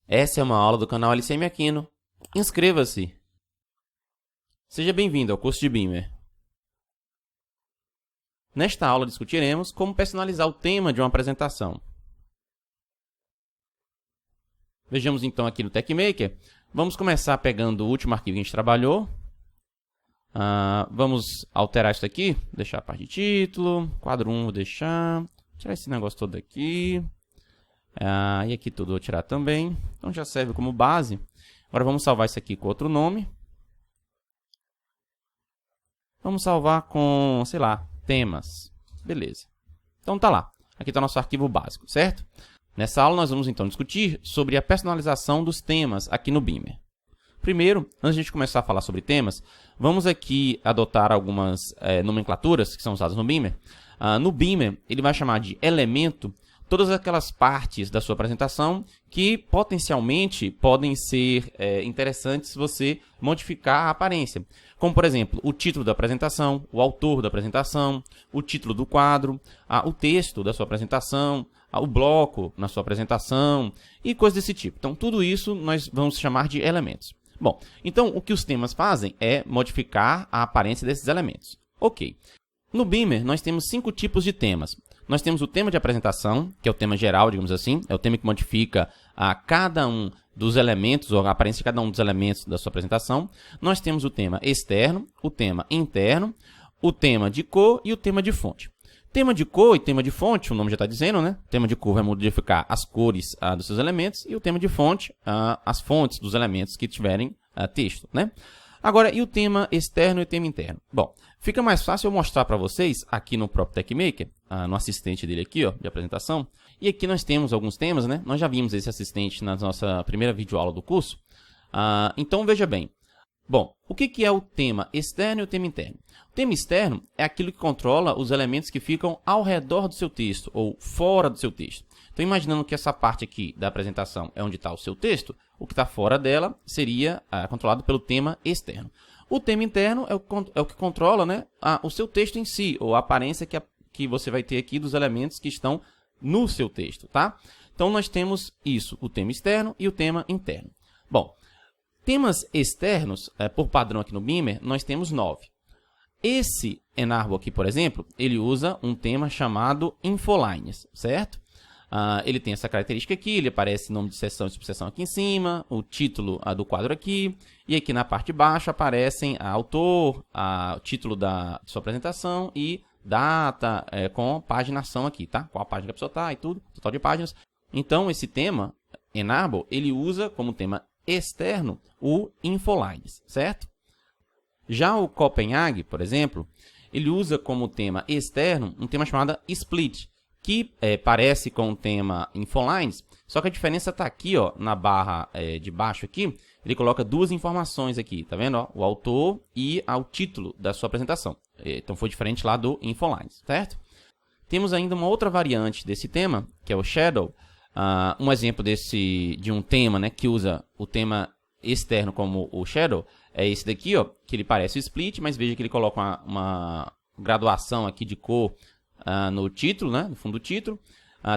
Essa é uma aula do canal LCM Aquino. Inscreva-se! Seja bem-vindo ao curso de Beamer. Nesta aula discutiremos como personalizar o tema de uma apresentação. Vejamos então aqui no TechMaker. Vamos começar pegando o último arquivo que a gente trabalhou. Vamos alterar isso aqui, deixar a parte de título, quadro 1 vou deixar, tirar esse negócio todo aqui. E aqui tudo vou tirar também. Então já serve como base. Agora vamos salvar isso aqui com outro nome. Vamos salvar com, sei lá, temas. Beleza. Então tá lá. Aqui está o nosso arquivo básico, certo? Nessa aula nós vamos então discutir sobre a personalização dos temas aqui no Beamer. Primeiro, antes de a gente começar a falar sobre temas, vamos aqui adotar algumas nomenclaturas que são usadas no Beamer. No Beamer, ele vai chamar de elemento todas aquelas partes da sua apresentação que potencialmente podem ser interessantes se você modificar a aparência. Como, por exemplo, o título da apresentação, o autor da apresentação, o título do quadro, o texto da sua apresentação, o bloco na sua apresentação e coisas desse tipo. Então, tudo isso nós vamos chamar de elementos. Bom, então o que os temas fazem é modificar a aparência desses elementos. Ok. No Beamer, nós temos 5 tipos de temas. Nós temos o tema de apresentação, que é o tema geral, digamos assim. É o tema que modifica cada um dos elementos, ou a aparência de cada um dos elementos da sua apresentação. Nós temos o tema externo, o tema interno, o tema de cor e o tema de fonte. Tema de cor e tema de fonte, o nome já está dizendo, né? O tema de cor vai modificar as cores dos seus elementos e o tema de fonte, as fontes dos elementos que tiverem texto, né? Agora, e o tema externo e o tema interno? Bom, fica mais fácil eu mostrar para vocês aqui no próprio TechMaker, no assistente dele aqui, ó, de apresentação. E aqui nós temos alguns temas, né? Nós já vimos esse assistente na nossa primeira videoaula do curso. Então, veja bem. Bom, o que é o tema externo e o tema interno? O tema externo é aquilo que controla os elementos que ficam ao redor do seu texto ou fora do seu texto. Então, imaginando que essa parte aqui da apresentação é onde está o seu texto, o que está fora dela seria controlado pelo tema externo. O tema interno é o que controla, né, o seu texto em si, ou a aparência que você vai ter aqui dos elementos que estão no seu texto, tá? Então, nós temos isso, o tema externo e o tema interno. Bom, temas externos, por padrão aqui no Beamer, nós temos 9. Esse Enarbo aqui, por exemplo, ele usa um tema chamado Infolines, certo? Ele tem essa característica aqui, ele aparece nome de seção e subseção aqui em cima, o título do quadro aqui, e aqui na parte de baixo aparecem autor, o título da sua apresentação e data com paginação aqui, tá? Qual a página que a pessoa está e tudo, total de páginas. Então, esse tema, Enarbo, ele usa como tema externo o Infolines, certo? Já o Copenhague, por exemplo, ele usa como tema externo um tema chamado Split, que parece com o tema Infolines, só que a diferença está aqui, ó, na barra de baixo aqui, ele coloca duas informações aqui, tá vendo? Ó, o autor e o título da sua apresentação. Então foi diferente lá do Infolines, certo? Temos ainda uma outra variante desse tema, que é o Shadow. Um exemplo de um tema, né, que usa o tema externo como o Shadow é esse daqui, ó, que ele parece o Split, mas veja que ele coloca uma graduação aqui de cor no título, né, no fundo do título.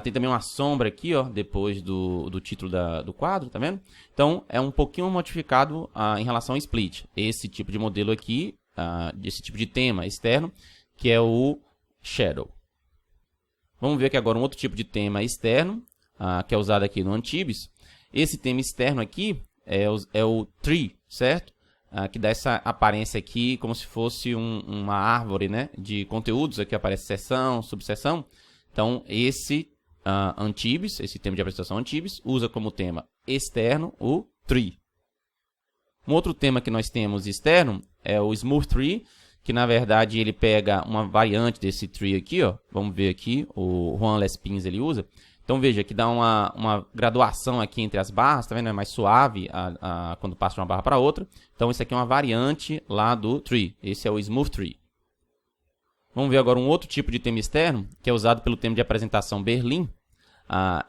Tem também uma sombra aqui, ó, depois do título do quadro, tá vendo? Então, é um pouquinho modificado em relação ao Split. Esse tipo de modelo aqui, esse tipo de tema externo, que é o Shadow. Vamos ver aqui agora um outro tipo de tema externo, que é usado aqui no Antibes. Esse tema externo aqui é o Tree, certo? Que dá essa aparência aqui como se fosse uma árvore, né, de conteúdos. Aqui aparece seção, subseção. Então, esse Antibes, esse tema de apresentação Antibes, usa como tema externo o Tree. Um outro tema que nós temos externo é o Smooth Tree, que na verdade ele pega uma variante desse Tree aqui, ó. Vamos ver aqui, o Juan Lespins ele usa. Então veja que dá uma graduação aqui entre as barras, tá vendo? É mais suave quando passa de uma barra para outra. Então isso aqui é uma variante lá do Tree. Esse é o Smooth Tree. Vamos ver agora um outro tipo de tema externo, que é usado pelo tema de apresentação Berlim.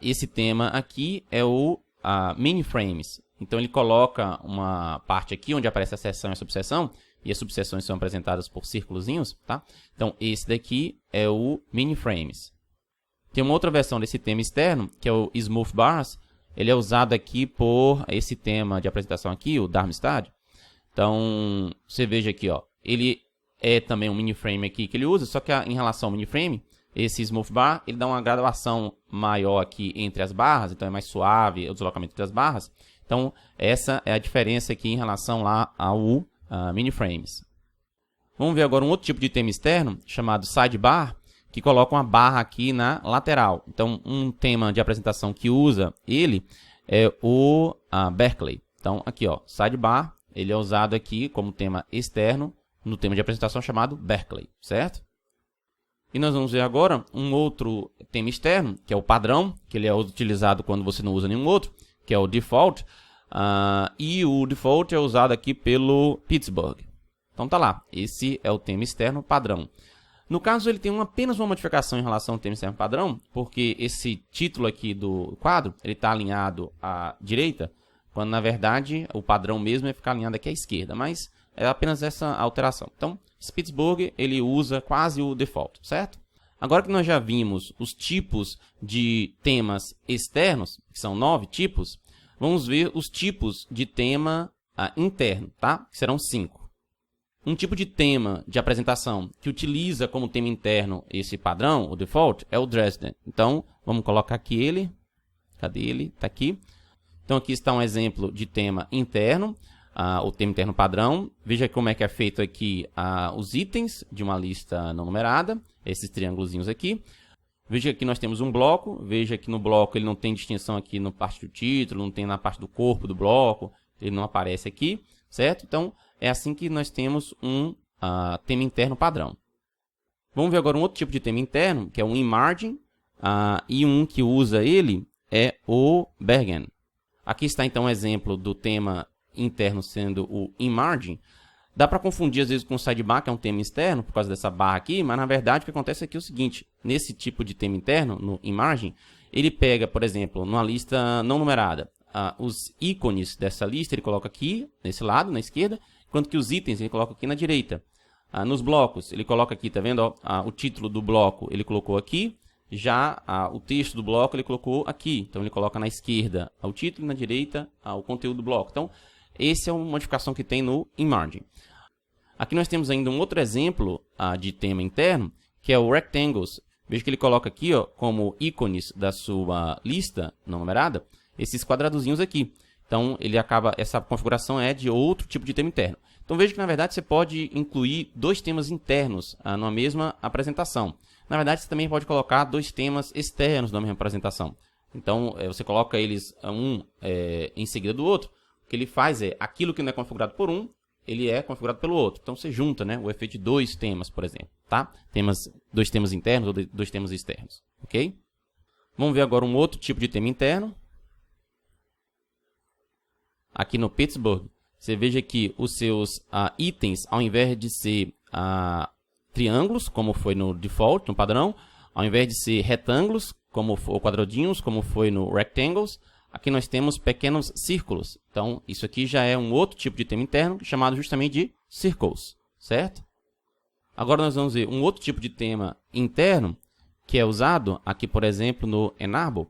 Esse tema aqui é o Mini Frames. Então ele coloca uma parte aqui onde aparece a seção e a subseção, e as subseções são apresentadas por círculozinhos, tá? Então esse daqui é o Mini Frames. Tem uma outra versão desse tema externo, que é o Smooth Bars, ele é usado aqui por esse tema de apresentação aqui, o Darmstadt. Então, você veja aqui, ó, ele é também um mini-frame aqui que ele usa, só que em relação ao mini-frame, esse Smooth Bar, ele dá uma graduação maior aqui entre as barras, então é mais suave o deslocamento das barras. Então, essa é a diferença aqui em relação lá ao mini-frames. Vamos ver agora um outro tipo de tema externo, chamado Sidebar, que coloca uma barra aqui na lateral. Então, um tema de apresentação que usa ele é o Berkeley. Então, aqui, ó, Sidebar, ele é usado aqui como tema externo no tema de apresentação chamado Berkeley, certo? E nós vamos ver agora um outro tema externo, que é o padrão, que ele é utilizado quando você não usa nenhum outro, que é o Default. E o Default é usado aqui pelo Pittsburgh. Então tá lá, esse é o tema externo padrão. No caso, ele tem apenas uma modificação em relação ao tema externo padrão, porque esse título aqui do quadro, ele está alinhado à direita, quando na verdade o padrão mesmo é ficar alinhado aqui à esquerda, mas é apenas essa alteração. Então, esse Pittsburgh, ele usa quase o default, certo? Agora que nós já vimos os tipos de temas externos, que são 9 tipos, vamos ver os tipos de tema interno, tá? Que serão 5. Um tipo de tema de apresentação que utiliza como tema interno esse padrão, o default, é o Dresden. Então, vamos colocar aqui ele. Cadê ele? Está aqui. Então, aqui está um exemplo de tema interno, o tema interno padrão. Veja como é que é feito aqui os itens de uma lista não numerada, esses triângulozinhos aqui. Veja que nós temos um bloco. Veja que no bloco ele não tem distinção aqui na parte do título, não tem na parte do corpo do bloco, ele não aparece aqui, certo? Então, é assim que nós temos um tema interno padrão. Vamos ver agora um outro tipo de tema interno, que é o InMargin, e um que usa ele é o Bergen. Aqui está então um exemplo do tema interno sendo o InMargin. Dá para confundir às vezes com o Sidebar, que é um tema externo, por causa dessa barra aqui, mas na verdade o que acontece aqui é o seguinte, nesse tipo de tema interno, no InMargin, ele pega, por exemplo, numa lista não numerada, os ícones dessa lista ele coloca aqui, nesse lado, na esquerda, enquanto que os itens ele coloca aqui na direita. Nos blocos, ele coloca aqui, tá vendo? Ó, o título do bloco ele colocou aqui, já o texto do bloco ele colocou aqui. Então, ele coloca na esquerda o título e na direita o conteúdo do bloco. Então, essa é uma modificação que tem no InMargin. Aqui nós temos ainda um outro exemplo de tema interno, que é o Rectangles. Veja que ele coloca aqui, ó, como ícones da sua lista não numerada, esses quadradozinhos aqui. Então, essa configuração é de outro tipo de tema interno. Então, veja que, na verdade, você pode incluir 2 temas internos numa mesma apresentação. Na verdade, você também pode colocar 2 temas externos na mesma apresentação. Então, você coloca eles em seguida do outro. O que ele faz é, aquilo que não é configurado por um, ele é configurado pelo outro. Então, você junta, né, o efeito de 2 temas, por exemplo. Tá? 2 temas internos ou 2 temas externos. Ok? Vamos ver agora um outro tipo de tema interno. Aqui no Pittsburgh, você veja que os seus itens, ao invés de ser triângulos, como foi no default, no padrão, ao invés de ser retângulos, ou quadradinhos, como foi no Rectangles, aqui nós temos pequenos círculos. Então, isso aqui já é um outro tipo de tema interno, chamado justamente de Circles, certo? Agora nós vamos ver um outro tipo de tema interno, que é usado aqui, por exemplo, no Enable,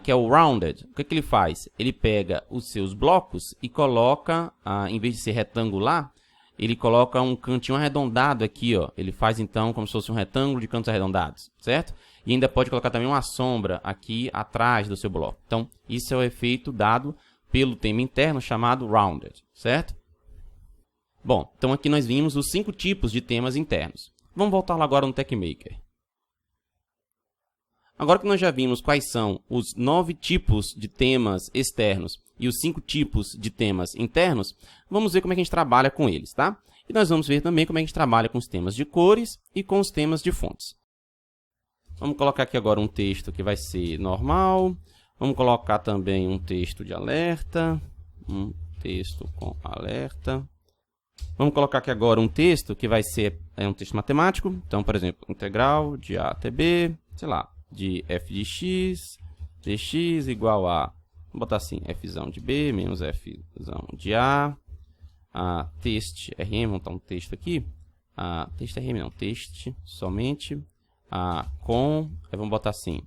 que é o Rounded. O que ele faz? Ele pega os seus blocos e coloca, em vez de ser retangular, ele coloca um cantinho arredondado aqui, ó. Ele faz então como se fosse um retângulo de cantos arredondados, certo? E ainda pode colocar também uma sombra aqui atrás do seu bloco. Então, isso é o efeito dado pelo tema interno chamado Rounded, certo? Bom, então aqui nós vimos os 5 tipos de temas internos. Vamos voltar lá agora no TechMaker. Agora que nós já vimos quais são os 9 tipos de temas externos e os 5 tipos de temas internos, vamos ver como é que a gente trabalha com eles, tá? E nós vamos ver também como é que a gente trabalha com os temas de cores e com os temas de fontes. Vamos colocar aqui agora um texto que vai ser normal. Vamos colocar também um texto de alerta. Um texto com alerta. Vamos colocar aqui agora um texto que vai ser um texto matemático. Então, por exemplo, integral de A até B, sei lá, de f de x, dx igual a, vou botar assim, f de b menos f de a, teste rm, vamos botar um texto aqui, teste rm não, teste somente, com, vamos botar assim,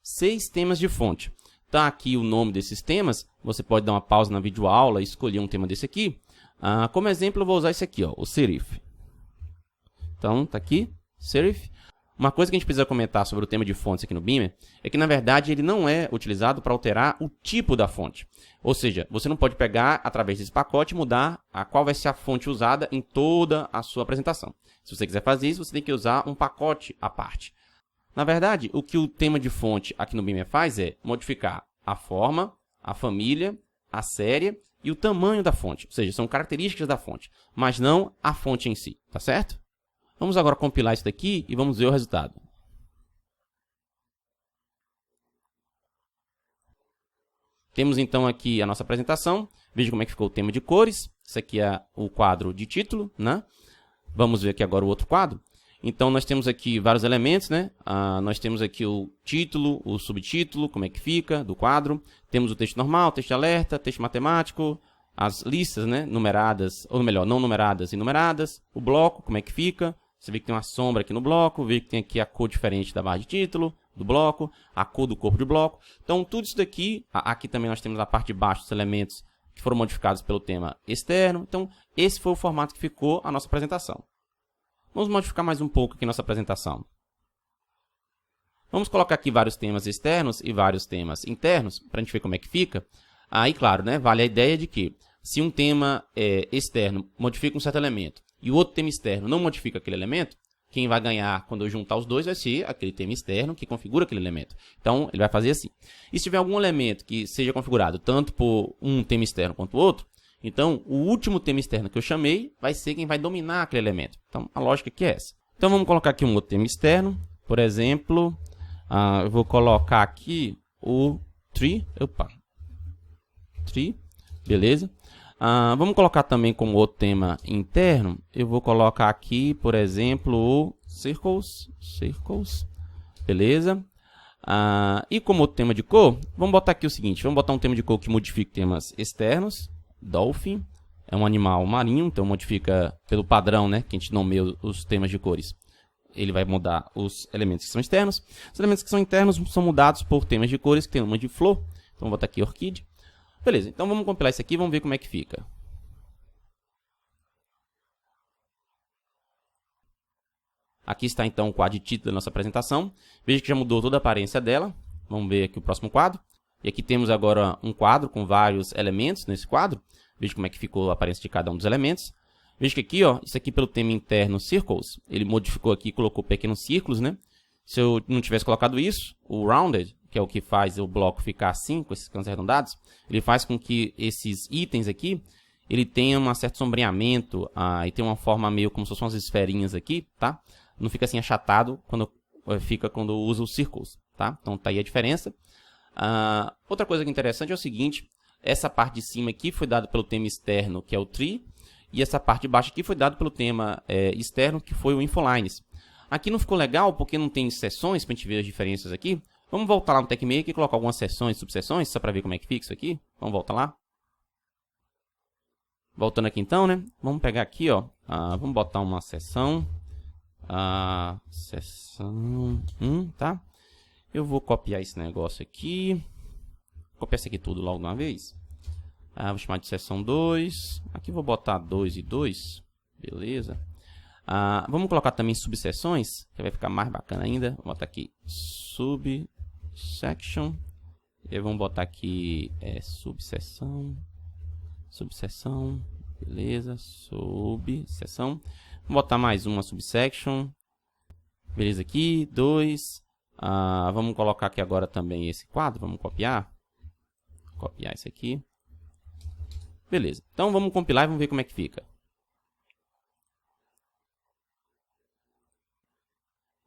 6 temas de fonte. Tá aqui o nome desses temas, você pode dar uma pausa na videoaula e escolher um tema desse aqui. Como exemplo, eu vou usar esse aqui, ó, o serif. Então, tá aqui, serif. Uma coisa que a gente precisa comentar sobre o tema de fontes aqui no Beamer é que, na verdade, ele não é utilizado para alterar o tipo da fonte. Ou seja, você não pode pegar, através desse pacote, e mudar qual vai ser a fonte usada em toda a sua apresentação. Se você quiser fazer isso, você tem que usar um pacote à parte. Na verdade, o que o tema de fonte aqui no Beamer faz é modificar a forma, a família, a série e o tamanho da fonte. Ou seja, são características da fonte, mas não a fonte em si, tá certo? Vamos agora compilar isso daqui e vamos ver o resultado. Temos então aqui a nossa apresentação. Veja como é que ficou o tema de cores. Esse aqui é o quadro de título, né? Vamos ver aqui agora o outro quadro. Então, nós temos aqui vários elementos, né? Nós temos aqui o título, o subtítulo, como é que fica do quadro. Temos o texto normal, texto de alerta, texto matemático, as listas, né? Numeradas, ou melhor, não numeradas e numeradas. O bloco, como é que fica. Você vê que tem uma sombra aqui no bloco, vê que tem aqui a cor diferente da barra de título, do bloco, a cor do corpo de bloco. Então, tudo isso daqui, aqui também nós temos a parte de baixo dos elementos que foram modificados pelo tema externo. Então, esse foi o formato que ficou a nossa apresentação. Vamos modificar mais um pouco aqui nossa apresentação. Vamos colocar aqui vários temas externos e vários temas internos, para a gente ver como é que fica. Aí, claro, né, vale a ideia de que, se um tema externo modifica um certo elemento, e o outro tema externo não modifica aquele elemento, quem vai ganhar quando eu juntar os dois vai ser aquele tema externo que configura aquele elemento. Então, ele vai fazer assim. E se tiver algum elemento que seja configurado tanto por um tema externo quanto o outro, então, o último tema externo que eu chamei vai ser quem vai dominar aquele elemento. Então, a lógica aqui é essa. Então, vamos colocar aqui um outro tema externo. Por exemplo, eu vou colocar aqui o tree. Tree, beleza. Vamos colocar também como outro tema interno. Eu vou colocar aqui, por exemplo, o circles, beleza. E como outro tema de cor, vamos botar aqui o seguinte. Vamos botar um tema de cor que modifique temas externos. Dolphin é um animal marinho, então modifica pelo padrão, né, que a gente nomeia os temas de cores. Ele vai mudar os elementos que são externos. Os elementos que são internos são mudados por temas de cores que tem uma de flor. Então, vou botar aqui orquídea. Beleza, então vamos compilar isso aqui e vamos ver como é que fica. Aqui está então o quadro de título da nossa apresentação. Veja que já mudou toda a aparência dela. Vamos ver aqui o próximo quadro. E aqui temos agora um quadro com vários elementos nesse quadro. Veja como é que ficou a aparência de cada um dos elementos. Veja que aqui, ó, isso aqui pelo tema interno circles, ele modificou aqui, colocou pequenos círculos, né? Se eu não tivesse colocado isso, o rounded, que é o que faz o bloco ficar assim, com esses cantos arredondados, ele faz com que esses itens aqui, ele tenha um certo sombreamento, e tem uma forma meio como se fossem umas esferinhas aqui, tá? Não fica assim achatado quando usa os círculos, tá? Então tá aí a diferença. Outra coisa que é interessante é o seguinte, essa parte de cima aqui foi dada pelo tema externo, que é o tree, e essa parte de baixo aqui foi dada pelo tema externo, que foi o infolines. Aqui não ficou legal porque não tem seções para a gente ver as diferenças aqui. Vamos voltar lá no TechMaker e colocar algumas seções, subseções, só para ver como é que fica isso aqui. Vamos voltar lá. Voltando aqui então, né? Vamos pegar aqui, ó. Vamos botar uma seção. Seção 1, tá? Eu vou copiar esse negócio aqui. Copiar isso aqui tudo logo de uma vez. Vou chamar de seção 2. Aqui vou botar 2 e 2. Beleza. Vamos colocar também subseções, que vai ficar mais bacana ainda. Vou botar aqui subsection. E vamos botar aqui subseção. Subseção. Beleza. Subseção. Vamos botar mais uma subsection. Beleza aqui. 2. Vamos colocar aqui agora também esse quadro. Vamos copiar. Copiar esse aqui. Beleza. Então vamos compilar e vamos ver como é que fica.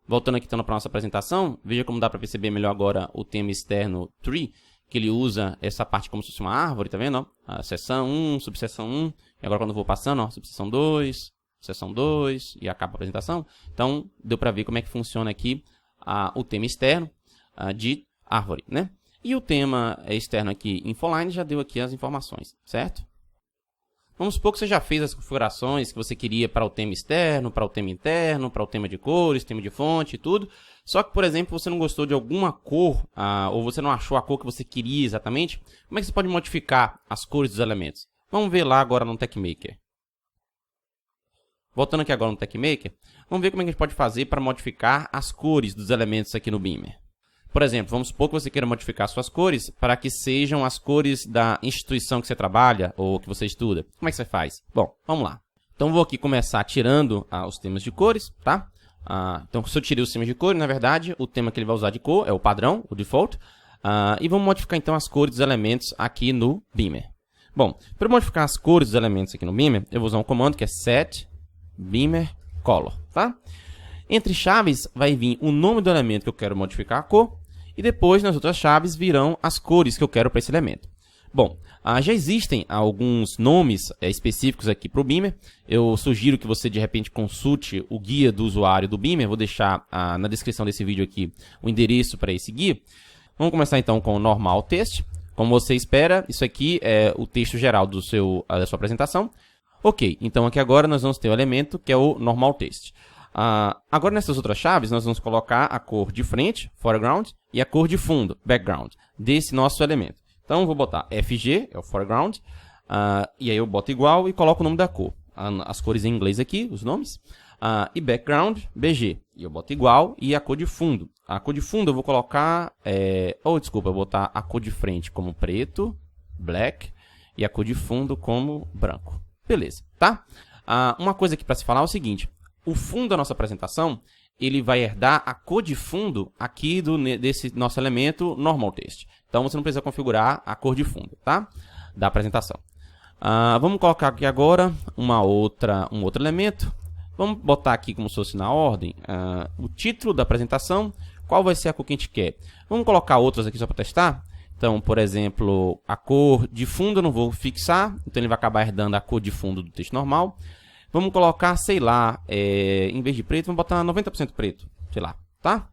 Voltando aqui então para a nossa apresentação, veja como dá para perceber melhor agora o tema externo tree, que ele usa essa parte como se fosse uma árvore, tá vendo? Ó? Seção 1, subseção 1, e agora quando eu vou passando, ó, subseção 2, seção 2, e acaba a apresentação. Então, deu para ver como é que funciona aqui o tema externo de árvore, né? E o tema externo aqui, infoline, já deu aqui as informações, certo? Vamos supor que você já fez as configurações que você queria para o tema externo, para o tema interno, para o tema de cores, tema de fonte e tudo. Só que, por exemplo, você não gostou de alguma cor, ou você não achou a cor que você queria exatamente. Como é que você pode modificar as cores dos elementos? Vamos ver lá agora no TechMaker. Voltando aqui agora no TechMaker, vamos ver como é que a gente pode fazer para modificar as cores dos elementos aqui no Beamer. Por exemplo, vamos supor que você queira modificar suas cores para que sejam as cores da instituição que você trabalha ou que você estuda. Como é que você faz? Bom, vamos lá. Então, vou aqui começar tirando os temas de cores, tá? Então, se eu tirei os temas de cores, na verdade, o tema que ele vai usar de cor é o padrão, o default. E vamos modificar, então, as cores dos elementos aqui no Beamer. Bom, para modificar as cores dos elementos aqui no Beamer, eu vou usar um comando que é set Beamer Color, tá? Entre chaves vai vir o nome do elemento que eu quero modificar a cor. E depois, nas outras chaves, virão as cores que eu quero para esse elemento. Bom, já existem alguns nomes específicos aqui para o Beamer. Eu sugiro que você, de repente, consulte o guia do usuário do Beamer. Vou deixar na descrição desse vídeo aqui o endereço para esse guia. Vamos começar, então, com o Normal Text. Como você espera, isso aqui é o texto geral da sua apresentação. Ok, então aqui agora nós vamos ter o elemento que é o Normal Text. Agora, nessas outras chaves, nós vamos colocar a cor de frente, foreground, e a cor de fundo, background, desse nosso elemento. Então, vou botar FG, é o foreground, e aí eu boto igual e coloco o nome da cor. As cores em inglês aqui, os nomes. E background, BG, e eu boto igual, e a cor de fundo. A cor de fundo eu vou colocar, eu vou botar a cor de frente como preto, black, e a cor de fundo como branco. Beleza, tá? Uma coisa aqui para se falar é o seguinte. O fundo da nossa apresentação, ele vai herdar a cor de fundo aqui desse nosso elemento Normal Text. Então, você não precisa configurar a cor de fundo, tá? Da apresentação. Vamos colocar aqui agora um outro elemento. Vamos botar aqui como se fosse na ordem o título da apresentação. Qual vai ser a cor que a gente quer? Vamos colocar outras aqui só para testar. Então, por exemplo, a cor de fundo eu não vou fixar. Então, ele vai acabar herdando a cor de fundo do texto normal. Vamos colocar, sei lá, em vez de preto, vamos botar 90% preto, sei lá, tá?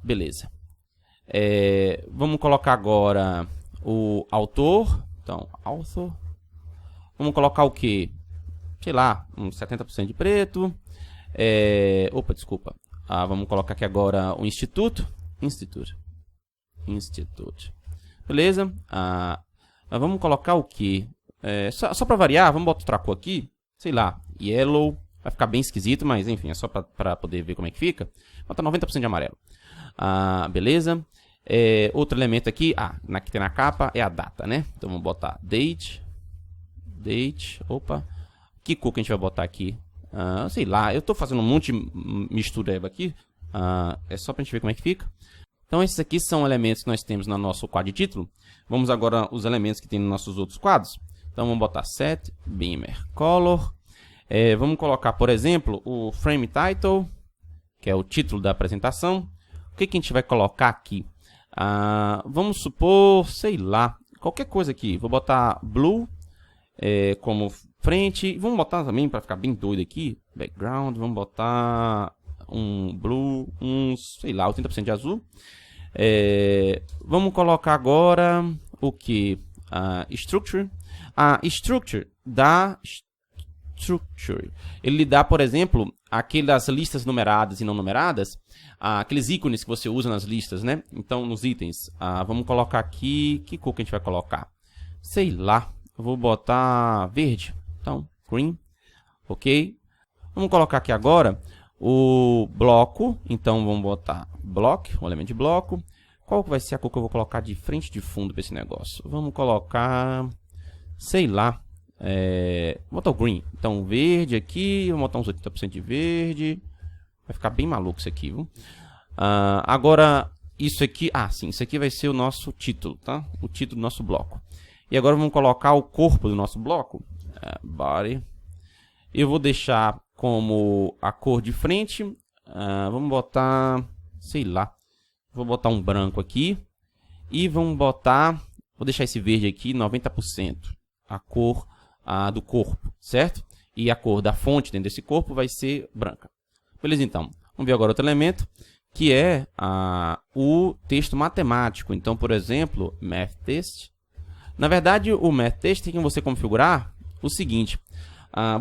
Beleza. Vamos colocar agora o autor. Então, author. Vamos colocar o quê? Sei lá, uns 70% de preto. Desculpa. Vamos colocar aqui agora o instituto. Institute. Beleza. Vamos colocar o quê? Só para variar, vamos botar outra cor aqui. Sei lá, yellow, vai ficar bem esquisito, mas enfim, é só para poder ver como é que fica. Bota 90% de amarelo. Beleza. Outro elemento aqui, que tem na capa, é a data, né? Então vamos botar date. Que cor que a gente vai botar aqui? Sei lá, eu estou fazendo um monte de mistureba aqui. É só para a gente ver como é que fica. Então esses aqui são elementos que nós temos no nosso quadro de título. Vamos agora os elementos que tem nos nossos outros quadros. Então, vamos botar set Beamer Color. Vamos colocar, por exemplo, o Frame Title, que é o título da apresentação. O que a gente vai colocar aqui? Vamos supor, sei lá, qualquer coisa aqui. Vou botar Blue como frente. Vamos botar também, para ficar bem doido aqui, Background. Vamos botar um Blue, sei lá, 80% de azul. Vamos colocar agora o que? Structure. Structure dá structure. Ele dá, por exemplo, aquelas listas numeradas e não numeradas, aqueles ícones que você usa nas listas, né? Então, nos itens, vamos colocar aqui, que cor que a gente vai colocar? Sei lá, eu vou botar verde, então, green, ok? Vamos colocar aqui agora o bloco, então vamos botar block, um elemento de bloco. Qual que vai ser a cor que eu vou colocar de frente e de fundo para esse negócio? Vamos colocar, sei lá, vou botar o green. Então, verde aqui, vamos botar uns 80% de verde. Vai ficar bem maluco isso aqui, viu? Agora, isso aqui, sim, isso aqui vai ser o nosso título, tá? O título do nosso bloco. E agora vamos colocar o corpo do nosso bloco, body. Eu vou deixar como a cor de frente, vamos botar, sei lá, vou botar um branco aqui. E vamos botar, vou deixar esse verde aqui, 90%, a cor do corpo, certo? E a cor da fonte dentro desse corpo vai ser branca. Beleza, então. Vamos ver agora outro elemento, que é o texto matemático. Então, por exemplo, Math Test. Na verdade, o Math Test tem que você configurar o seguinte.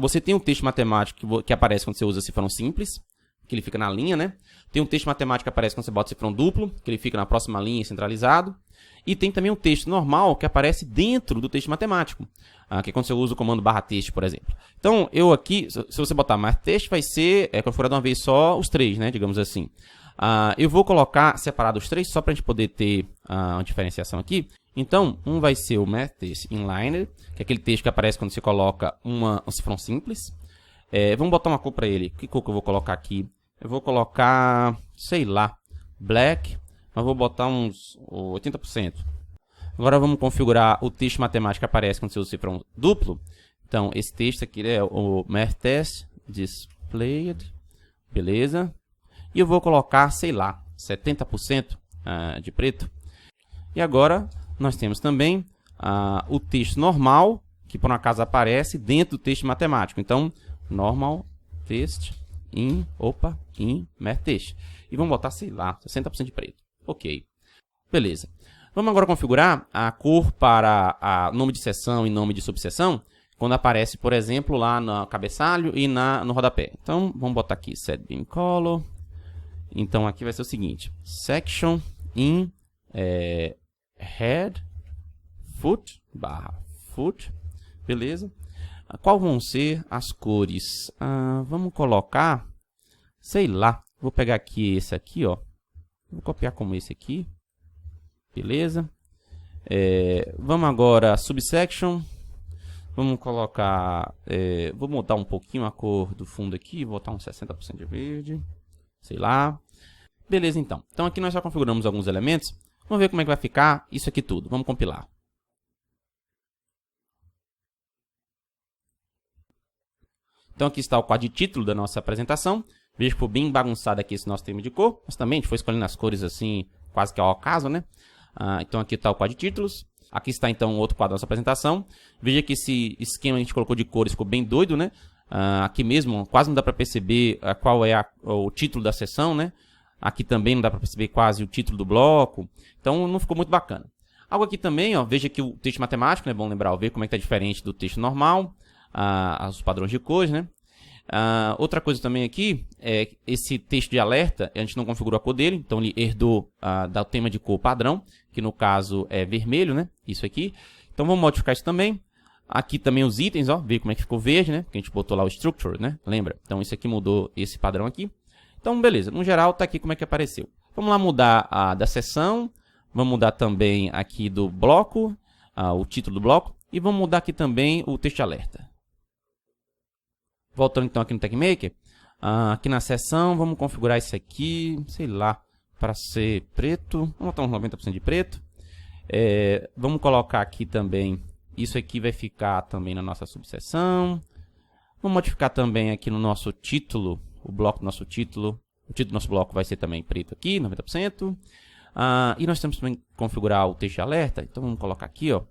Você tem um texto matemático que aparece quando você usa cifrão simples, que ele fica na linha, né? Tem um texto matemático que aparece quando você bota cifrão duplo, que ele fica na próxima linha centralizado. E tem também um texto normal que aparece dentro do texto matemático, que é quando você usa o comando _texto, por exemplo. Então, eu aqui, se você botar mais texto, vai ser configurado uma vez só os três, né? Digamos assim. Eu vou colocar separado os três, só para a gente poder ter uma diferenciação aqui. Então, um vai ser o mathText inliner, que é aquele texto que aparece quando você coloca um cifrão simples. Vamos botar uma cor para ele. Que cor que eu vou colocar aqui? Eu vou colocar, sei lá, black, mas vou botar uns 80%. Agora vamos configurar o texto matemático que aparece quando você usa o cifrão duplo. Então, esse texto aqui é o mathText displayed, beleza? E eu vou colocar, sei lá, 70% de preto. E agora nós temos também o texto normal, que por um acaso aparece dentro do texto matemático. Então, normal text in mathText. E vamos botar, sei lá, 60% de preto. Ok. Beleza. Vamos agora configurar a cor para nome de seção e nome de subseção, quando aparece, por exemplo, lá no cabeçalho e no rodapé. Então, vamos botar aqui set beam color. Então, aqui vai ser o seguinte. Section in head foot /foot. Beleza? Qual vão ser as cores? Vamos colocar, sei lá, vou pegar aqui esse aqui, ó. Vou copiar como esse aqui. Beleza? Vamos agora, subsection. Vamos colocar, vou mudar um pouquinho a cor do fundo aqui, vou botar uns 60% de verde. Sei lá. Beleza, então. Então aqui nós já configuramos alguns elementos. Vamos ver como é que vai ficar isso aqui tudo. Vamos compilar. Então aqui está o quadro de título da nossa apresentação. Veja que ficou bem bagunçado aqui esse nosso tema de cor. Mas também a gente foi escolhendo as cores assim, quase que ao acaso, né? Então aqui está o quadro de títulos. Aqui está então outro quadro da nossa apresentação. Veja que esse esquema que a gente colocou de cores ficou bem doido, né? Aqui mesmo quase não dá para perceber qual é o título da seção, né? Aqui também não dá para perceber quase o título do bloco. Então não ficou muito bacana. Algo aqui também, ó, veja que o texto matemático, né? Bom lembrar, ver como é que está diferente do texto normal. Os padrões de cores, né? Outra coisa também aqui é esse texto de alerta, a gente não configurou a cor dele, então ele herdou do tema de cor padrão, que no caso é vermelho, né? Isso aqui. Então vamos modificar isso também. Aqui também os itens, ó, ver como é que ficou verde, né? Porque a gente botou lá o structure, né? Lembra? Então isso aqui mudou esse padrão aqui. Então beleza, no geral tá aqui como é que apareceu. Vamos lá mudar da seção, vamos mudar também aqui do bloco, o título do bloco, e vamos mudar aqui também o texto de alerta. Voltando então aqui no TechMaker, aqui na seção, vamos configurar isso aqui, sei lá, para ser preto. Vamos botar uns 90% de preto. Vamos colocar aqui também, isso aqui vai ficar também na nossa subseção. Vamos modificar também aqui no nosso título, o bloco do nosso título. O título do nosso bloco vai ser também preto aqui, 90%. E nós temos também que configurar o texto de alerta. Então vamos colocar aqui, ó,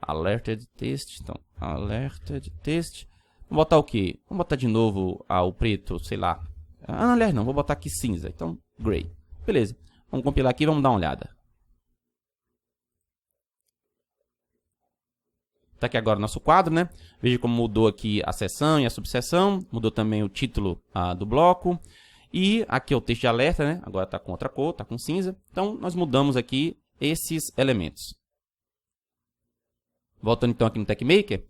alerted text. Então, alerted text. Vamos botar o quê? Vamos botar de novo o preto, sei lá. Aliás, não, vou botar aqui cinza. Então, gray. Beleza. Vamos compilar aqui e vamos dar uma olhada. Está aqui agora o nosso quadro, né? Veja como mudou aqui a seção e a subseção. Mudou também o título do bloco. E aqui é o texto de alerta, né? Agora está com outra cor, está com cinza. Então, nós mudamos aqui esses elementos. Voltando então aqui no TechMaker.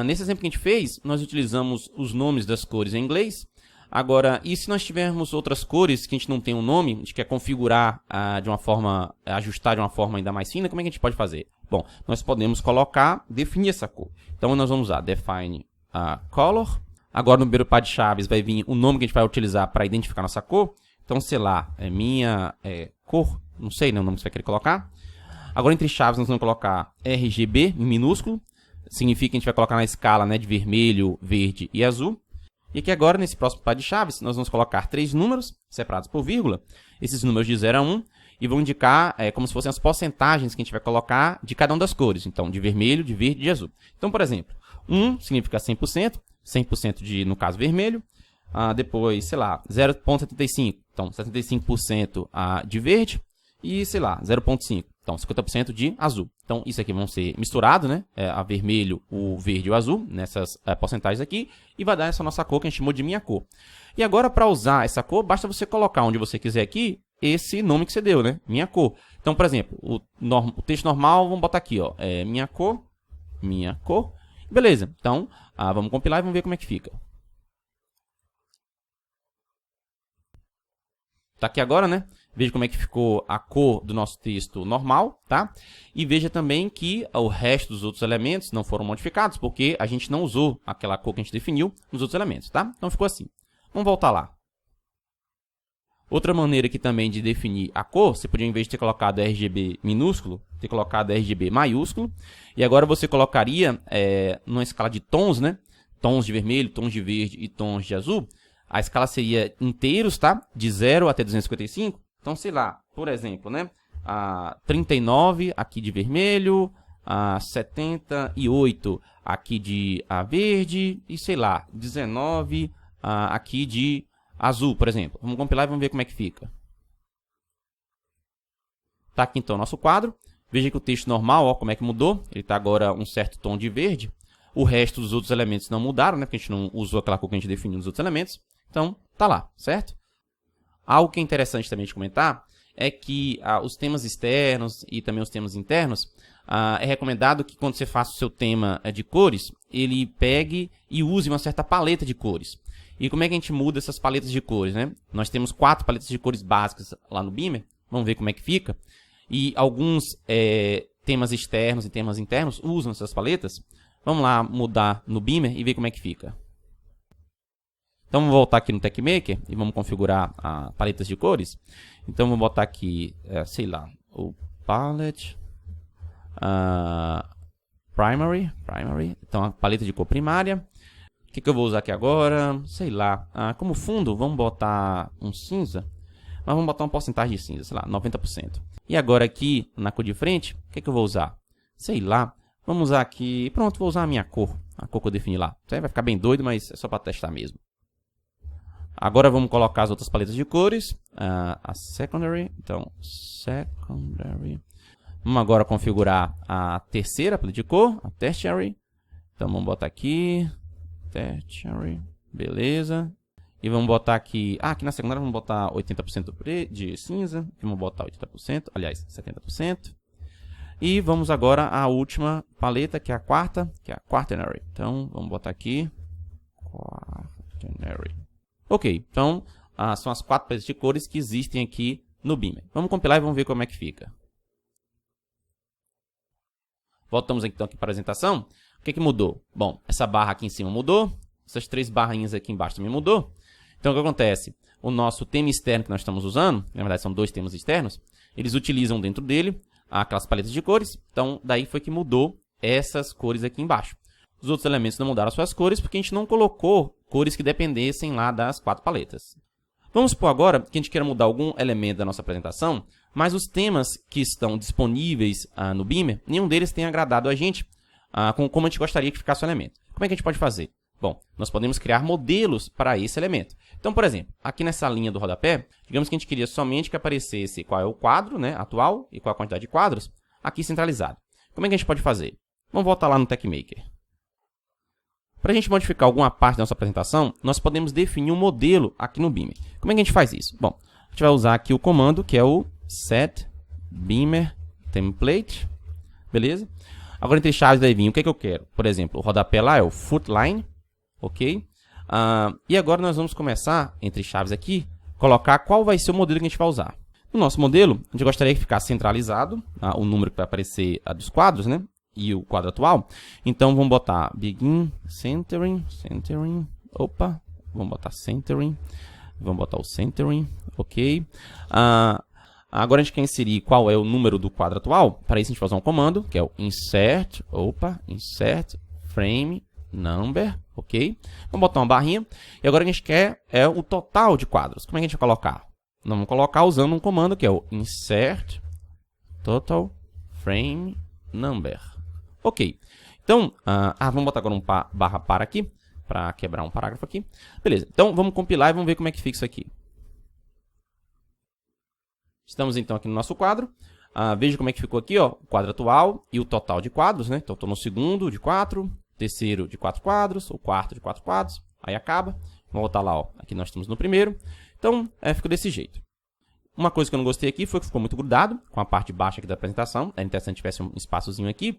Nesse exemplo que a gente fez, nós utilizamos os nomes das cores em inglês. Agora, e se nós tivermos outras cores que a gente não tem um nome, a gente quer configurar de uma forma, ajustar de uma forma ainda mais fina, como é que a gente pode fazer? Bom, nós podemos definir essa cor. Então, nós vamos usar define color. Agora, no primeiro par de chaves, vai vir o nome que a gente vai utilizar para identificar nossa cor. Então, sei lá, minha cor, não sei, né, o nome que você vai querer colocar. Agora, entre chaves, nós vamos colocar RGB em minúsculo. Significa que a gente vai colocar na escala, né, de vermelho, verde e azul. E aqui agora, nesse próximo par de chaves, nós vamos colocar 3 números separados por vírgula. Esses números de 0 a 1. E vão indicar como se fossem as porcentagens que a gente vai colocar de cada uma das cores. Então, de vermelho, de verde e de azul. Então, por exemplo, 1 significa 100%. 100% de, no caso, vermelho. Depois, sei lá, 0,75. Então, 75% de verde. e, sei lá, 0,5. Então, 50% de azul. Então, isso aqui vão ser misturados, né? A vermelho, o verde e o azul, nessas porcentagens aqui, e vai dar essa nossa cor que a gente chamou de minha cor. E agora, para usar essa cor, basta você colocar onde você quiser aqui esse nome que você deu, né? Minha cor. Então, por exemplo, o texto normal, vamos botar aqui, ó, minha cor. Beleza. Então, vamos compilar e vamos ver como é que fica. Tá aqui agora, né? Veja como é que ficou a cor do nosso texto normal, tá? E veja também que o resto dos outros elementos não foram modificados, porque a gente não usou aquela cor que a gente definiu nos outros elementos, tá? Então ficou assim. Vamos voltar lá. Outra maneira aqui também de definir a cor, você podia, em vez de ter colocado RGB minúsculo, ter colocado RGB maiúsculo. E agora você colocaria, numa escala de tons, né? Tons de vermelho, tons de verde e tons de azul. A escala seria inteiros, tá? De 0 até 255. Então, sei lá, por exemplo, né? 39 aqui de vermelho, 78 aqui de verde e, sei lá, 19 aqui de azul, por exemplo. Vamos compilar e vamos ver como é que fica. Tá aqui então o nosso quadro. Veja que o texto normal, ó, como é que mudou. Ele está agora um certo tom de verde. O resto dos outros elementos não mudaram, né? Porque a gente não usou aquela cor que a gente definiu nos outros elementos. Então, tá lá, certo? Algo que é interessante também de comentar é que os temas externos e também os temas internos, é recomendado que quando você faça o seu tema de cores, ele pegue e use uma certa paleta de cores. E como é que a gente muda essas paletas de cores, né? Nós temos 4 paletas de cores básicas lá no Beamer. Vamos ver como é que fica. E alguns temas externos e temas internos usam essas paletas. Vamos lá mudar no Beamer e ver como é que fica. Então, vamos voltar aqui no TechMaker e vamos configurar paletas de cores. Então, vamos botar aqui, sei lá, o Palette Primary. Então, a paleta de cor primária. O que eu vou usar aqui agora? Sei lá. Como fundo, vamos botar um cinza. Mas vamos botar uma porcentagem de cinza, sei lá, 90%. E agora aqui, na cor de frente, o que eu vou usar? Sei lá. Vamos usar aqui... Pronto, vou usar a minha cor. A cor que eu defini lá. Vai ficar bem doido, mas é só para testar mesmo. Agora vamos colocar as outras paletas de cores. A Secondary. Então, Secondary. Vamos agora configurar a terceira paleta de cor, a Tertiary. Então, vamos botar aqui. Tertiary. Beleza. E vamos botar aqui... aqui na secundária vamos botar 80% de cinza. Aqui vamos botar 80%. Aliás, 70%. E vamos agora à última paleta, que é a quarta, que é a Quaternary. Então, vamos botar aqui. Quaternary. Ok, então são as 4 paletas de cores que existem aqui no Beamer. Vamos compilar e vamos ver como é que fica. Voltamos então aqui para a apresentação. O que mudou? Bom, essa barra aqui em cima mudou. Essas 3 barrinhas aqui embaixo também mudou. Então, o que acontece? O nosso tema externo que nós estamos usando, na verdade são 2 temas externos, eles utilizam dentro dele aquelas paletas de cores. Então, daí foi que mudou essas cores aqui embaixo. Os outros elementos não mudaram suas cores porque a gente não colocou cores que dependessem lá das 4 paletas. Vamos supor agora que a gente queira mudar algum elemento da nossa apresentação, mas os temas que estão disponíveis no Beamer, nenhum deles tem agradado a gente como a gente gostaria que ficasse o elemento. Como é que a gente pode fazer? Bom, nós podemos criar modelos para esse elemento. Então, por exemplo, aqui nessa linha do rodapé, digamos que a gente queria somente que aparecesse qual é o quadro, né, atual e qual a quantidade de quadros, aqui centralizado. Como é que a gente pode fazer? Vamos voltar lá no TechMaker. Para a gente modificar alguma parte da nossa apresentação, nós podemos definir um modelo aqui no Beamer. Como é que a gente faz isso? Bom, a gente vai usar aqui o comando que é o set beamer template, beleza? Agora, entre chaves vai vir o que eu quero. Por exemplo, o rodapé lá é o footline, ok? E agora nós vamos começar, entre chaves aqui, colocar qual vai ser o modelo que a gente vai usar. No nosso modelo, a gente gostaria que ficasse centralizado o número que vai aparecer dos quadros, né? E o quadro atual. Então, vamos botar begin centering, opa, vamos botar centering, vamos botar o centering, ok. Agora a gente quer inserir qual é o número do quadro atual. Para isso a gente vai usar um comando, que é o insert frame number, ok. Vamos botar uma barrinha. E agora a gente quer o total de quadros. Como é que a gente vai colocar? Nós vamos colocar usando um comando, que é o insert total frame number. Ok, então, vamos botar agora um barra para aqui, para quebrar um parágrafo aqui. Beleza, então vamos compilar e vamos ver como é que fica isso aqui. Estamos então aqui no nosso quadro. Veja como é que ficou aqui, ó, o quadro atual e o total de quadros, né? Então, estou no segundo de 4, terceiro de 4 quadros, o quarto de 4 quadros, aí acaba. Vamos voltar lá, ó. Aqui nós estamos no primeiro. Então, ficou desse jeito. Uma coisa que eu não gostei aqui foi que ficou muito grudado com a parte baixa aqui da apresentação. É interessante que tivesse um espaçozinho aqui.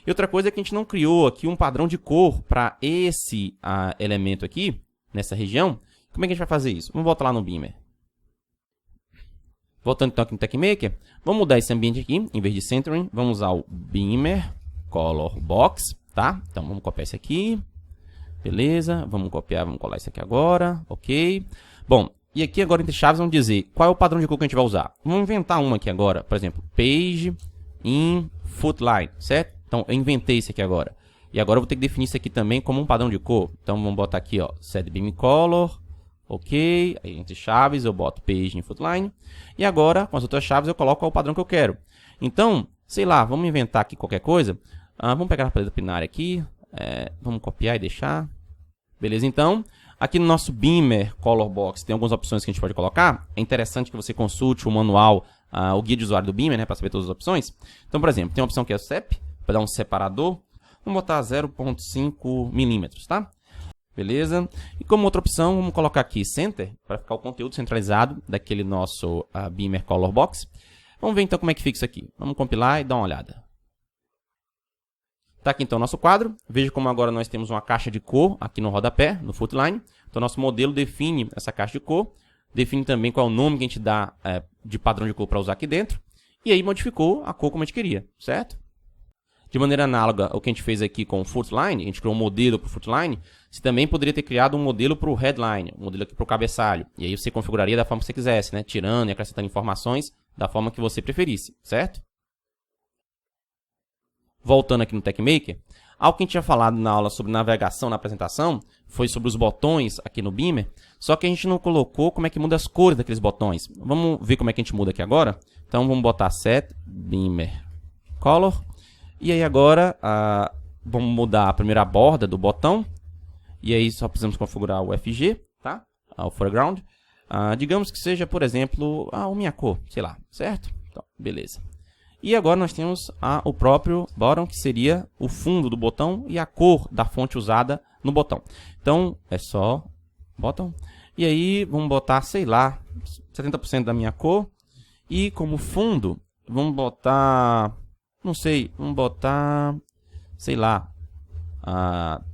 E outra coisa é que a gente não criou aqui um padrão de cor para esse elemento aqui, nessa região. Como é que a gente vai fazer isso? Vamos voltar lá no Beamer. Voltando então aqui no TechMaker, vamos mudar esse ambiente aqui, em vez de Centering, vamos usar o Beamer Color Box, tá? Então vamos copiar esse aqui, beleza, vamos copiar, vamos colar isso aqui agora, ok. Bom, e aqui agora entre chaves vamos dizer qual é o padrão de cor que a gente vai usar. Vamos inventar uma aqui agora, por exemplo, Page in Footline, certo? Então eu inventei isso aqui agora. E agora eu vou ter que definir isso aqui também como um padrão de cor. Então vamos botar aqui, ó, Set Beam Color. Ok, aí entre chaves eu boto Page in Footline. E agora, com as outras chaves, eu coloco o padrão que eu quero. Então, sei lá, vamos inventar aqui qualquer coisa. Vamos pegar a paleta binária aqui. Vamos copiar e deixar. Beleza, então. Aqui no nosso Beamer Color Box tem algumas opções que a gente pode colocar. É interessante que você consulte o manual, o guia de usuário do Beamer, né, para saber todas as opções. Então, por exemplo, tem uma opção que é o SEP, para dar um separador. Vamos botar 0,5 milímetros, tá? Beleza? E como outra opção, vamos colocar aqui Center, para ficar o conteúdo centralizado daquele nosso Beamer Color Box. Vamos ver então como é que fica isso aqui. Vamos compilar e dar uma olhada. Está aqui então o nosso quadro. Veja como agora nós temos uma caixa de cor aqui no rodapé, no Footline. Então, nosso modelo define essa caixa de cor. Define também qual é o nome que a gente dá de padrão de cor para usar aqui dentro. E aí modificou a cor como a gente queria, certo? De maneira análoga ao que a gente fez aqui com o Footline, a gente criou um modelo para o Footline, você também poderia ter criado um modelo para o Headline, um modelo aqui para o cabeçalho. E aí você configuraria da forma que você quisesse, né? Tirando e acrescentando informações da forma que você preferisse, certo? Voltando aqui no TechMaker, algo que a gente tinha falado na aula sobre navegação na apresentação foi sobre os botões aqui no Beamer, só que a gente não colocou como é que muda as cores daqueles botões. Vamos ver como é que a gente muda aqui agora? Então vamos botar Set Beamer Color. E aí agora, vamos mudar a primeira borda do botão. E aí só precisamos configurar o FG, tá? O foreground. Digamos que seja, por exemplo, a minha cor, sei lá, certo? Então, beleza. E agora nós temos o próprio bottom, que seria o fundo do botão e a cor da fonte usada no botão. Então, é só bottom. E aí, vamos botar, sei lá, 70% da minha cor. E como fundo, vamos botar... Não sei, vamos botar, sei lá,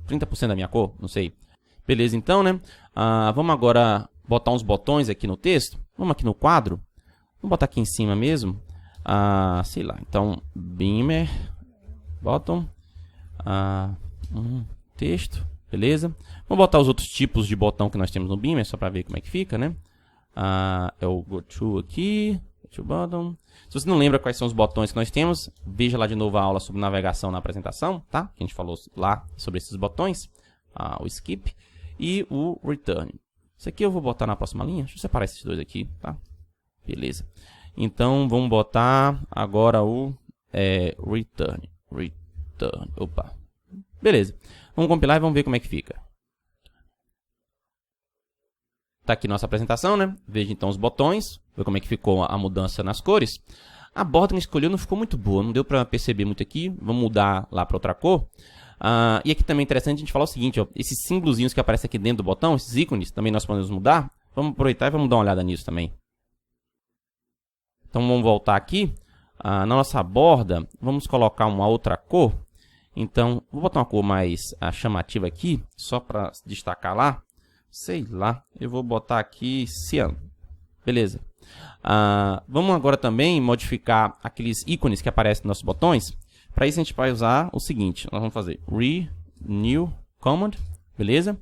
30% da minha cor, não sei. Beleza, então, né? Vamos agora botar uns botões aqui no texto. Vamos aqui no quadro. Vamos botar aqui em cima mesmo. Sei lá, então, Beamer, bottom, texto, beleza. Vamos botar os outros tipos de botão que nós temos no Beamer, só para ver como é que fica, né? É o Go To aqui, Go To Bottom. Se você não lembra quais são os botões que nós temos, veja lá de novo a aula sobre navegação na apresentação, tá? Que a gente falou lá sobre esses botões, o Skip e o Return. Isso aqui eu vou botar na próxima linha, deixa eu separar esses dois aqui, tá? Beleza. Então, vamos botar agora o Return. Opa. Beleza. Vamos compilar e vamos ver como é que fica. Tá aqui nossa apresentação, né? Veja então os botões. Ver como é que ficou a mudança nas cores. A borda que a gente escolheu não ficou muito boa. Não deu para perceber muito aqui. Vamos mudar lá para outra cor. E aqui também é interessante a gente falar o seguinte, ó. Esses símbolozinhos que aparecem aqui dentro do botão, esses ícones, também nós podemos mudar. Vamos aproveitar e vamos dar uma olhada nisso também. Então vamos voltar aqui. Na nossa borda, vamos colocar uma outra cor. Então, vou botar uma cor mais chamativa aqui, só para destacar lá. Sei lá, eu vou botar aqui ciano. Beleza. Vamos agora também modificar aqueles ícones que aparecem nos nossos botões. Para isso a gente vai usar o seguinte. Nós vamos fazer Renew Command. Beleza?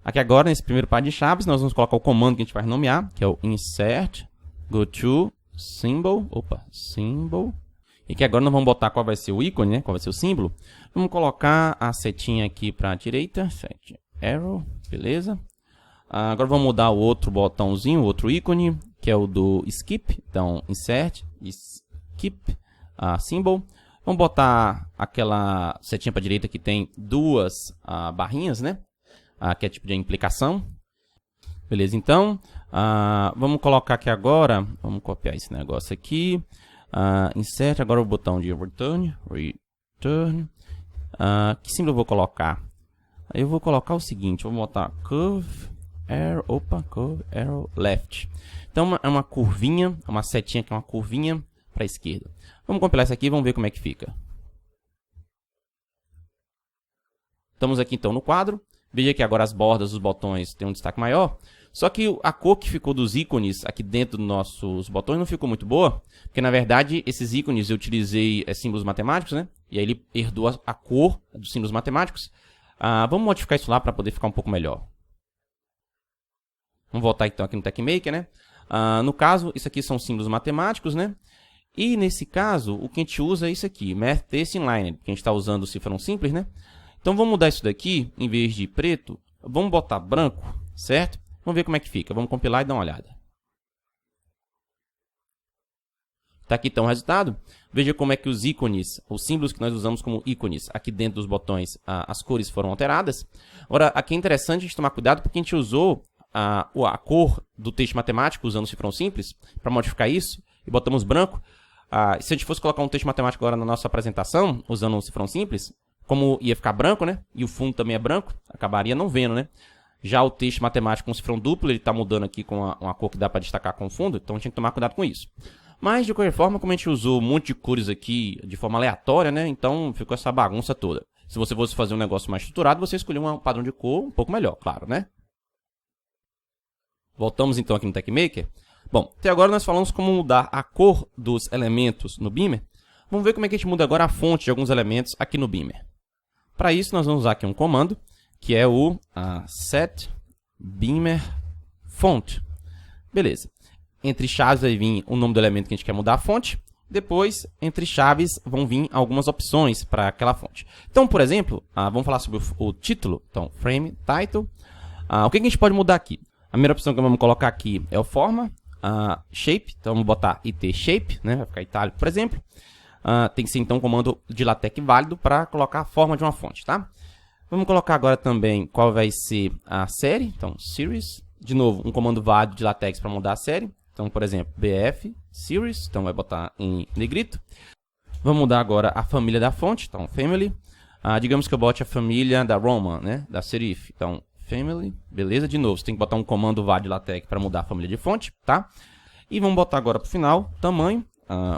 Aqui agora, nesse primeiro par de chaves, nós vamos colocar o comando que a gente vai renomear, que é o Insert Go To Symbol. Symbol. E que agora nós vamos botar qual vai ser o ícone, né? Qual vai ser o símbolo. Vamos colocar a setinha aqui para a direita. Set Arrow. Beleza. Agora vamos mudar o outro botãozinho, o outro ícone, que é o do Skip. Então, Insert, Skip, Symbol. Vamos botar aquela setinha para a direita que tem duas barrinhas, né? Que é tipo de implicação. Beleza, então, vamos colocar aqui agora, vamos copiar esse negócio aqui, insert, agora o botão de return, que símbolo eu vou colocar? Eu vou colocar o seguinte, vou botar curve arrow left. Então é uma curvinha, uma setinha que é uma curvinha para a esquerda. Vamos compilar isso aqui e vamos ver como é que fica. Estamos aqui então no quadro. Veja que agora as bordas dos botões têm um destaque maior. Só que a cor que ficou dos ícones aqui dentro dos nossos botões não ficou muito boa. Porque na verdade esses ícones eu utilizei símbolos matemáticos, né? E aí ele herdou a cor dos símbolos matemáticos. Vamos modificar isso lá para poder ficar um pouco melhor. Vamos voltar então aqui no TechMaker, né? No caso, isso aqui são símbolos matemáticos, né? E nesse caso, o que a gente usa é isso aqui, Math Test Inline, porque a gente está usando o cifrão simples, né? Então vamos mudar isso daqui, em vez de preto, vamos botar branco, certo? Vamos ver como é que fica, vamos compilar e dar uma olhada. Tá aqui então o resultado. Veja como é que os ícones, os símbolos que nós usamos como ícones aqui dentro dos botões, as cores foram alteradas. Agora, aqui é interessante a gente tomar cuidado porque a gente usou a cor do texto matemático usando o cifrão simples para modificar isso e botamos branco. Se a gente fosse colocar um texto matemático agora na nossa apresentação usando um cifrão simples, como ia ficar branco, né? E o fundo também é branco, acabaria não vendo, né? Já o texto matemático com cifrão duplo, ele está mudando aqui com uma cor que dá para destacar com o fundo, então a gente tem que tomar cuidado com isso. Mas, de qualquer forma, como a gente usou um monte de cores aqui de forma aleatória, né? Então ficou essa bagunça toda. Se você fosse fazer um negócio mais estruturado, você escolheu um padrão de cor um pouco melhor, claro, né? Voltamos então aqui no TechMaker. Bom, até agora nós falamos como mudar a cor dos elementos no Beamer. Vamos ver como é que a gente muda agora a fonte de alguns elementos aqui no Beamer. Para isso, nós vamos usar aqui um comando, que é o set beamer font. Beleza. Entre chaves vai vir o nome do elemento que a gente quer mudar a fonte. Depois, entre chaves, vão vir algumas opções para aquela fonte. Então, por exemplo, vamos falar sobre o título. Então, frame, title. O que a gente pode mudar aqui? A primeira opção que vamos colocar aqui é o forma, shape. Então, vamos botar it shape, né? Vai ficar itálico, por exemplo. Tem que ser, então, um comando de LaTeX válido para colocar a forma de uma fonte, tá? Vamos colocar agora também qual vai ser a série. Então, series. De novo, um comando válido de LaTeX para mudar a série. Então, por exemplo, bf series. Então, vai botar em negrito. Vamos mudar agora a família da fonte. Então, family. Digamos que eu bote a família da Roman, né? Da serif. Então, family. Beleza? De novo, você tem que botar um comando válido de LaTeX para mudar a família de fonte, tá? E vamos botar agora para o final, tamanho.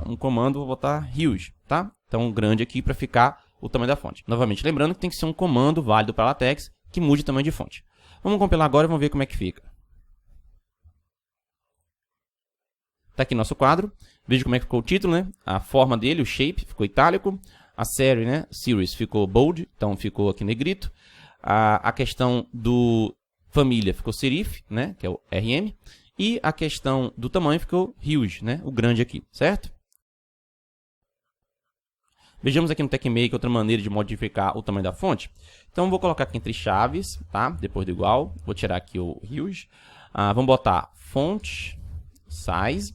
Um comando, vou botar huge, tá? Então, grande aqui para ficar o tamanho da fonte. Novamente, lembrando que tem que ser um comando válido para LaTeX que mude o tamanho de fonte. Vamos compilar agora e vamos ver como é que fica. Tá aqui nosso quadro. Veja como é que ficou o título, né? A forma dele, o shape, ficou itálico. A série, né? Series, ficou bold, então ficou aqui negrito. A questão do família ficou serif, né? Que é o RM. E a questão do tamanho ficou huge, né? O grande aqui, certo? Vejamos aqui no TechMaker outra maneira de modificar o tamanho da fonte. Então, vou colocar aqui entre chaves, tá? Depois do igual. Vou tirar aqui o huge. Vamos botar font size.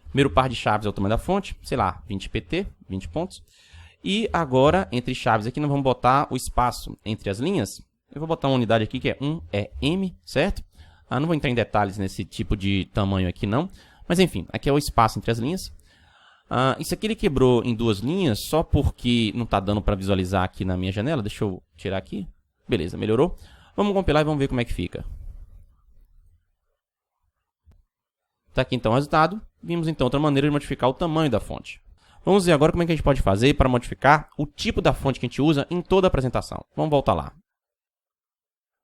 Primeiro par de chaves é o tamanho da fonte. Sei lá, 20 pt, 20 pontos. E agora, entre chaves aqui, nós vamos botar o espaço entre as linhas. Eu vou botar uma unidade aqui que é 1 m, certo? Não vou entrar em detalhes nesse tipo de tamanho aqui não. Mas enfim, aqui é o espaço entre as linhas. Isso aqui ele quebrou em duas linhas só porque não está dando para visualizar aqui na minha janela. Deixa eu tirar aqui. Beleza, melhorou. Vamos compilar e vamos ver como é que fica. Está aqui então o resultado. Vimos então outra maneira de modificar o tamanho da fonte. Vamos ver agora como é que a gente pode fazer para modificar o tipo da fonte que a gente usa em toda a apresentação. Vamos voltar lá.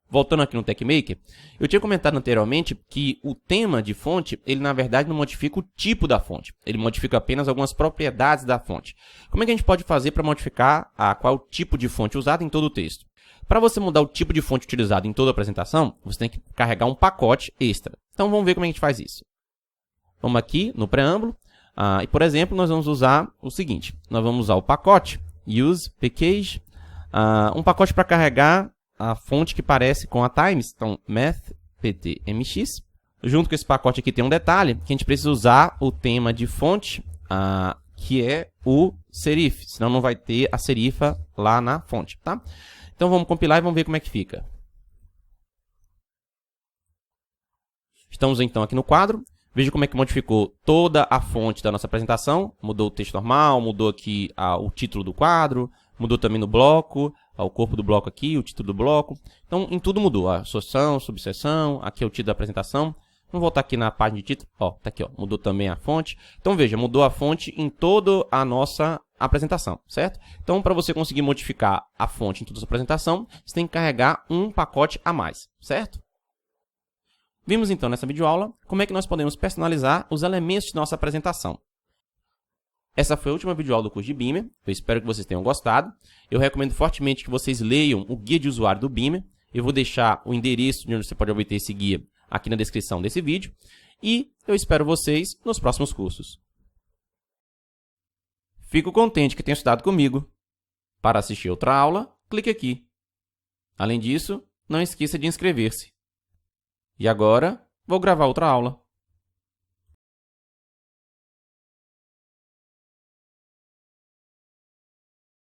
Voltando aqui no TechMaker, eu tinha comentado anteriormente que o tema de fonte, ele na verdade não modifica o tipo da fonte. Ele modifica apenas algumas propriedades da fonte. Como é que a gente pode fazer para modificar qual é o tipo de fonte usado em todo o texto? Para você mudar o tipo de fonte utilizado em toda a apresentação, você tem que carregar um pacote extra. Então vamos ver como é que a gente faz isso. Vamos aqui no preâmbulo. E por exemplo, nós vamos usar o seguinte. Nós vamos usar o pacote use package. Um pacote para carregar a fonte que parece com a Times, então math ptmx. Junto com esse pacote aqui tem um detalhe, que a gente precisa usar o tema de fonte, que é o serif, senão não vai ter a serifa lá na fonte, tá? Então vamos compilar e vamos ver como é que fica. Estamos então aqui no quadro. Veja como é que modificou toda a fonte da nossa apresentação. Mudou o texto normal, mudou aqui o título do quadro, mudou também no bloco, o corpo do bloco aqui, o título do bloco. Então, em tudo mudou. A seção, subseção, aqui é o título da apresentação. Vamos voltar aqui na página de título. Tá aqui, mudou também a fonte. Então, veja, mudou a fonte em toda a nossa apresentação, certo? Então, para você conseguir modificar a fonte em toda a sua apresentação, você tem que carregar um pacote a mais, certo? Vimos então nessa videoaula como é que nós podemos personalizar os elementos de nossa apresentação. Essa foi a última videoaula do curso de Beamer. Eu espero que vocês tenham gostado. Eu recomendo fortemente que vocês leiam o guia de usuário do Beamer. Eu vou deixar o endereço de onde você pode obter esse guia aqui na descrição desse vídeo. E eu espero vocês nos próximos cursos. Fico contente que tenham estudado comigo. Para assistir outra aula, clique aqui. Além disso, não esqueça de inscrever-se. E agora, vou gravar outra aula.